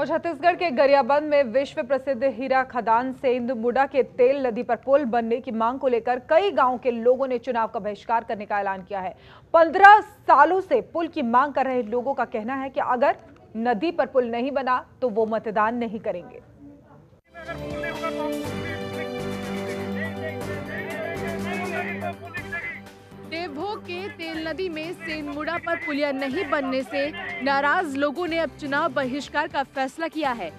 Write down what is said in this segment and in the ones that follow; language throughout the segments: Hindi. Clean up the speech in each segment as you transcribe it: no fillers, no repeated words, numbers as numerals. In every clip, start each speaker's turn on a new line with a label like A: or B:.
A: और छत्तीसगढ़ के गरियाबंद में विश्व प्रसिद्ध हीरा खदान सेंध-मुड़ा के तेल नदी पर पुल बनने की मांग को लेकर कई गांव के लोगों ने चुनाव का बहिष्कार करने का ऐलान किया है। 15 सालों से पुल की मांग कर रहे लोगों का कहना है कि अगर नदी पर पुल नहीं बना तो वो मतदान नहीं करेंगे।
B: देवभोग के तेल नदी में सेंध-मुड़ा पर पुलिया नहीं बनने से नाराज लोगों ने अब चुनाव बहिष्कार का फैसला किया है।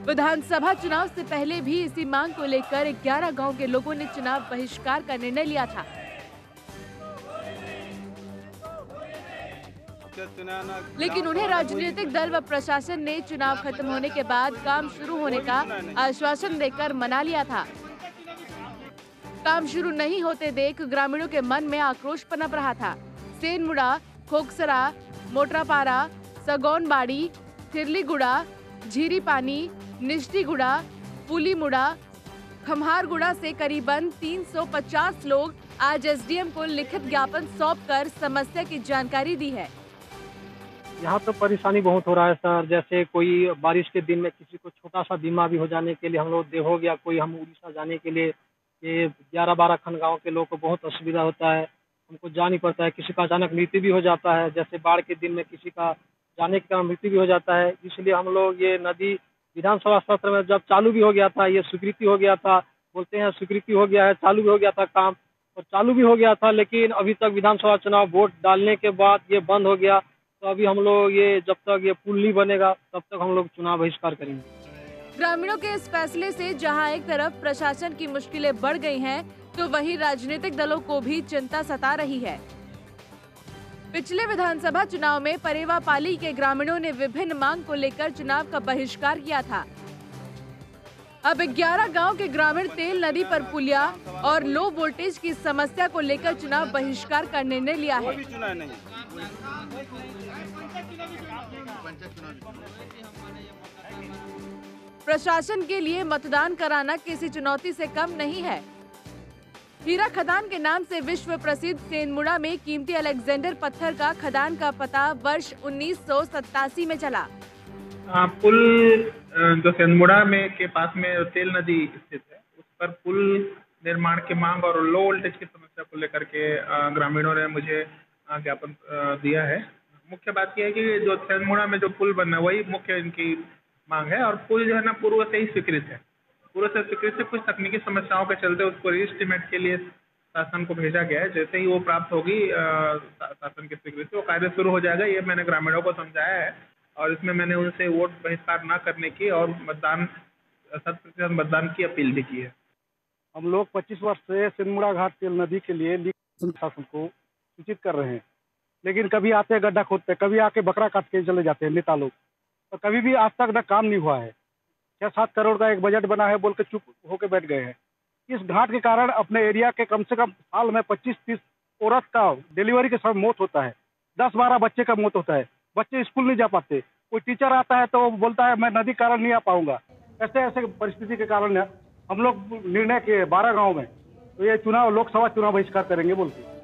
B: विधानसभा चुनाव से पहले भी इसी मांग को लेकर 11 गांव के लोगों ने चुनाव बहिष्कार का निर्णय लिया था। लेकिन उन्हें राजनीतिक दल व प्रशासन ने चुनाव खत्म होने के बाद काम शुरू होने का आश्वासन देकर मना लिया था। काम शुरू नहीं होते देख ग्रामीणों के मन में आक्रोश पनप रहा था। सेंध-मुड़ा, खोकसरा, मोटरापारा, सगौनबाड़ी, थिरलीगुड़ा, झीरीपानी, निष्ठीगुड़ा, पुलीमुड़ा, खम्हारगुड़ा से करीबन 350 लोग आज एसडीएम को लिखित ज्ञापन सौंपकर समस्या की जानकारी दी है।
C: यहाँ तो परेशानी बहुत हो रहा है सर। जैसे कोई बारिश के दिन में किसी को छोटा सा बीमा भी हो जाने के लिए हम लोग देवभोग या कोई हम उड़ीसा जाने के लिए ये 11-12 खंड गाँव के लोग को बहुत असुविधा होता है। हमको जा नहीं पड़ता है। किसी का अचानक मृत्यु भी हो जाता है। जैसे बाढ़ के दिन में किसी का जाने के कारण मृत्यु भी हो जाता है। इसलिए हम लोग ये नदी विधानसभा सत्र में जब चालू भी हो गया था, ये स्वीकृति हो गया था, बोलते हैं स्वीकृति हो गया है, चालू भी हो गया था काम और चालू भी हो गया था, लेकिन अभी तक विधानसभा चुनाव वोट डालने के बाद ये बंद हो गया। तो अभी हम लोग ये जब तक ये पुल नहीं बनेगा तब तक हम लोग चुनाव बहिष्कार करेंगे।
B: ग्रामीणों के इस फैसले से जहां एक तरफ प्रशासन की मुश्किलें बढ़ गई हैं, तो वहीं राजनीतिक दलों को भी चिंता सता रही है। पिछले विधानसभा चुनाव में परेवा पाली के ग्रामीणों ने विभिन्न मांग को लेकर चुनाव का बहिष्कार किया था। अब 11 गांव के ग्रामीण तेल नदी पर पुलिया और लो वोल्टेज की समस्या को लेकर चुनाव बहिष्कार का निर्णय लिया है। प्रशासन के लिए मतदान कराना किसी चुनौती से कम नहीं है। हीरा खदान के नाम से विश्व प्रसिद्ध सेंध-मुड़ा में कीमती अलेक्जेंडर पत्थर का खदान का पता वर्ष 1987 में चला।
D: पुल जो सेंध-मुड़ा में के पास में तेल नदी स्थित है, उस पर पुल निर्माण की मांग और लो वोल्टेज की समस्या को लेकर के ग्रामीणों ने मुझे ज्ञापन दिया है। मुख्य बात यह है कि जो सेंध-मुड़ा में जो पुल बनना है वही मुख्य इनकी मांग है और पुल जो है ना पूर्व से ही स्वीकृत है। पूर्व से स्वीकृत से कुछ तकनीकी समस्याओं के चलते उसको रीएस्टिमेट के लिए शासन को भेजा गया है। जैसे ही वो प्राप्त होगी शासन की स्वीकृति, वो कार्य शुरू हो जाएगा। ये मैंने ग्रामीणों को समझाया है और इसमें मैंने उनसे वोट बहिष्कार न करने की और 100% मतदान की अपील भी की है।
C: हम लोग 25 वर्ष से सेंध-मुड़ा घाट तेल नदी के लिए शासन को सूचित कर रहे हैं, लेकिन कभी आते हैं गड्ढा खोदते, कभी आके बकरा काट के चले जाते हैं नेता लोग, तो कभी भी आज तक काम नहीं हुआ है। 6-7 करोड़ का एक बजट बना है बोल के चुप होके बैठ गए हैं। इस घाट के कारण अपने एरिया के कम से कम साल में 25-30 औरत का डिलीवरी के समय मौत होता है, 10-12 बच्चे का मौत होता है। बच्चे स्कूल नहीं जा पाते। कोई टीचर आता है तो वो बोलता है मैं नदी कारण नहीं आ पाऊंगा। ऐसे ऐसे परिस्थिति के कारण हम लोग निर्णय किए 12 गाँव में तो ये चुनाव लोकसभा चुनाव बहिष्कार करेंगे बोल के।